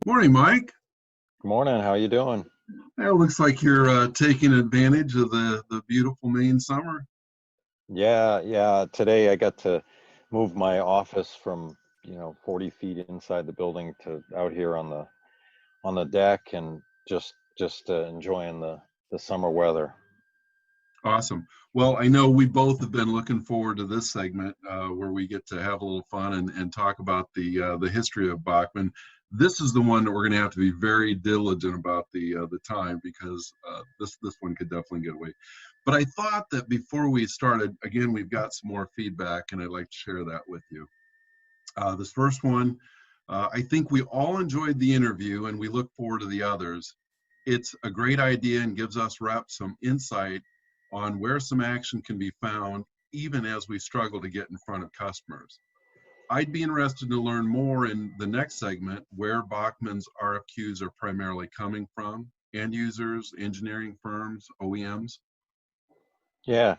Morning, Mike. Good morning. How you doing? It looks like you're taking advantage of the beautiful Maine summer. Yeah. Today I got to move my office from 40 feet inside the building to out here on the deck and just enjoying the summer weather. Awesome. Well, I know we both have been looking forward to this segment where we get to have a little fun and talk about the history of Bachman. This is the one that we're going to have to be very diligent about the time because this one could definitely get away. But I thought that before we started, again, we've got some more feedback, and I'd like to share that with you. This first one, I think we all enjoyed the interview and we look forward to the others. It's a great idea and gives us reps some insight on where some action can be found, even as we struggle to get in front of customers. I'd be interested to learn more in the next segment where Bachman's RFQs are primarily coming from, end users, engineering firms, OEMs. Yeah.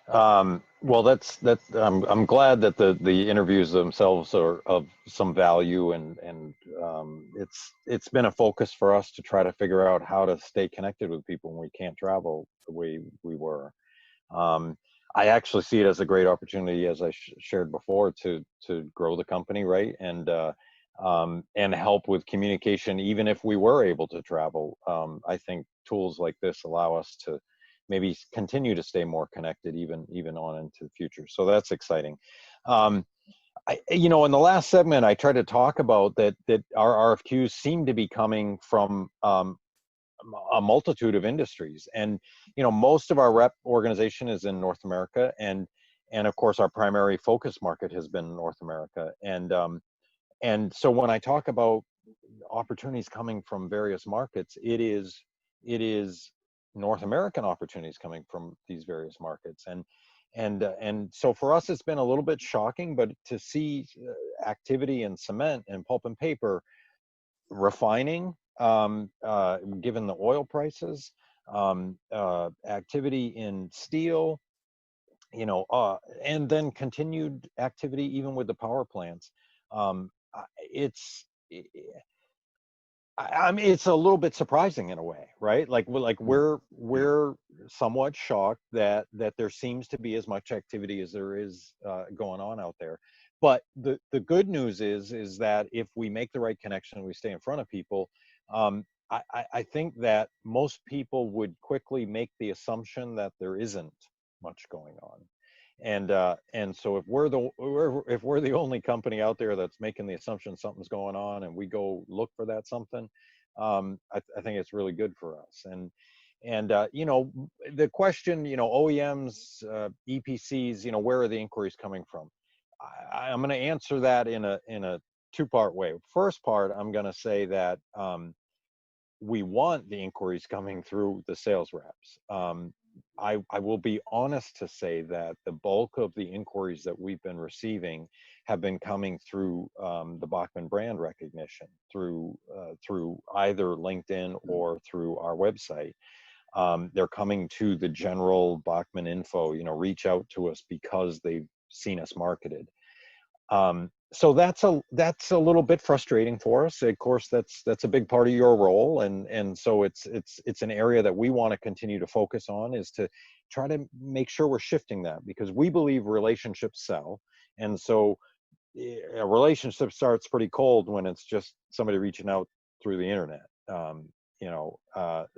Well, that's I'm glad that the interviews themselves are of some value and it's been a focus for us to try to figure out how to stay connected with people when we can't travel the way we were. Um, I actually see it as a great opportunity, as I shared before, to grow the company, right? And help with communication, even if we were able to travel. I think tools like this allow us to maybe continue to stay more connected, even on into the future. So that's exciting. Um, in the last segment, I tried to talk about that our RFQs seem to be coming from a multitude of industries, and most of our rep organization is in North America, and of course our primary focus market has been North America, and so when I talk about opportunities coming from various markets, it is North American opportunities coming from these various markets, and so for us it's been a little bit shocking, but to see activity in cement and pulp and paper, refining, given the oil prices, activity in steel, and then continued activity even with the power plants. It's I mean, it's a little bit surprising in a way, right? Yeah. Yeah. We're somewhat shocked that there seems to be as much activity as there is going on out there. But the good news is that if we make the right connection and we stay in front of people, I think that most people would quickly make the assumption that there isn't much going on. And so if we're the only company out there that's making the assumption something's going on, and we go look for that something, I think it's really good for us. And the question, OEMs, EPCs, where are the inquiries coming from? I'm going to answer that in a two-part way. First part, I'm going to say that we want the inquiries coming through the sales reps. I will be honest to say that the bulk of the inquiries that we've been receiving have been coming through the Bachman brand recognition, through either LinkedIn or through our website. They're coming to the general Bachman info, reach out to us because they've seen us marketed. So that's a little bit frustrating for us. Of course, that's a big part of your role, and so it's an area that we want to continue to focus on, is to try to make sure we're shifting that, because we believe relationships sell, and so a relationship starts pretty cold when it's just somebody reaching out through the internet.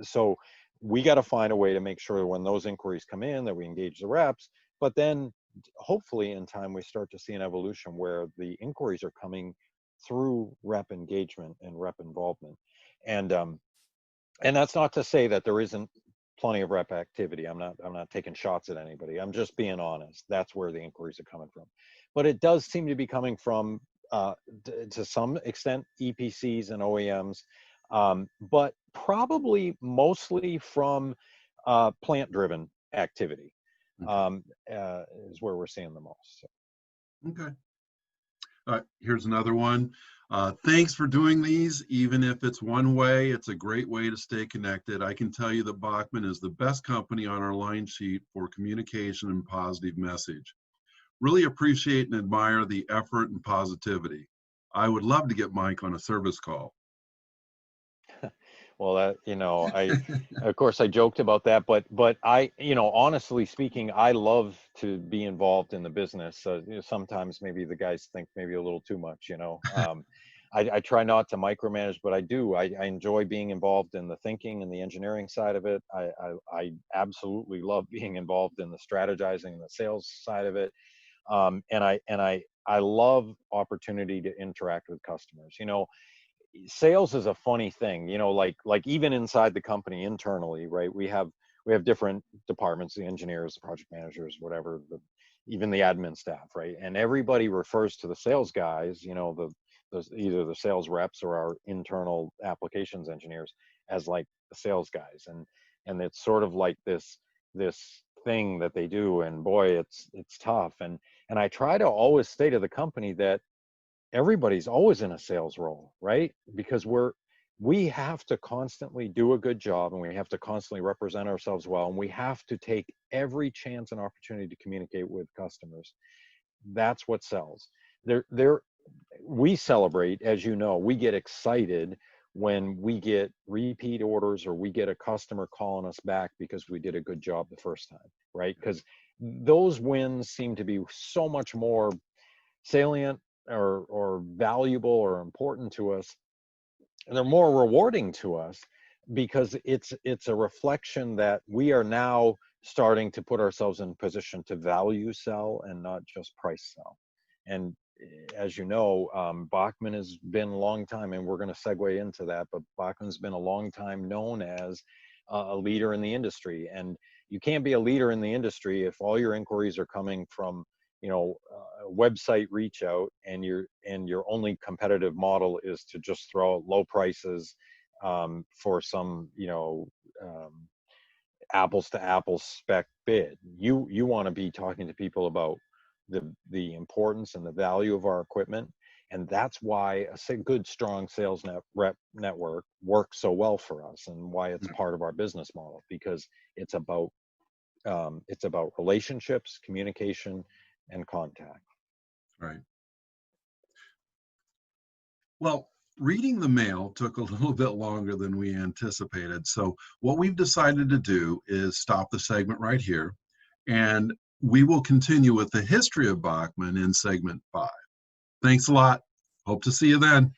So we got to find a way to make sure when those inquiries come in that we engage the reps, but then hopefully in time we start to see an evolution where the inquiries are coming through rep engagement and rep involvement. And that's not to say that there isn't plenty of rep activity. I'm not taking shots at anybody. I'm just being honest. That's where the inquiries are coming from. But it does seem to be coming from to some extent EPCs and OEMs, but probably mostly from plant driven activity. Is where we're seeing the most. So. Okay. Here's another one. Thanks for doing these. Even if it's one way, it's a great way to stay connected. I can tell you that Bachman is the best company on our line sheet for communication and positive message. Really appreciate and admire the effort and positivity. I would love to get Mike on a service call. Well, that, of course I joked about that, but I, honestly speaking, I love to be involved in the business. Sometimes maybe the guys think maybe a little too much. I try not to micromanage, but I do. I enjoy being involved in the thinking and the engineering side of it. I absolutely love being involved in the strategizing and the sales side of it. And I love opportunity to interact with customers. Sales is a funny thing, like even inside the company internally, right? We have different departments, the engineers, the project managers, whatever, even the admin staff, right? And everybody refers to the sales guys, either the sales reps or our internal applications engineers as like the sales guys. And it's sort of like this thing that they do, and boy, it's tough. And I try to always say to the company that everybody's always in a sales role, right? Because we have to constantly do a good job, and we have to constantly represent ourselves well, and we have to take every chance and opportunity to communicate with customers. That's what sells. We celebrate, as you know, we get excited when we get repeat orders, or we get a customer calling us back because we did a good job the first time, right? Because those wins seem to be so much more salient or valuable or important to us. And they're more rewarding to us because it's a reflection that we are now starting to put ourselves in position to value sell and not just price sell. And as you know, Bachman has been a long time, and we're going to segue into that, but Bachman's been a long time known as a leader in the industry. And you can't be a leader in the industry if all your inquiries are coming from website reach out, and your only competitive model is to just throw out low prices for some apples to apples spec bid. You want to be talking to people about the importance and the value of our equipment, and that's why a good strong sales rep network works so well for us, and why it's part of our business model, because it's about relationships, communication, and contact. Right. Well, reading the mail took a little bit longer than we anticipated. So what we've decided to do is stop the segment right here, and we will continue with the history of Bachman in segment 5. Thanks a lot. Hope to see you then.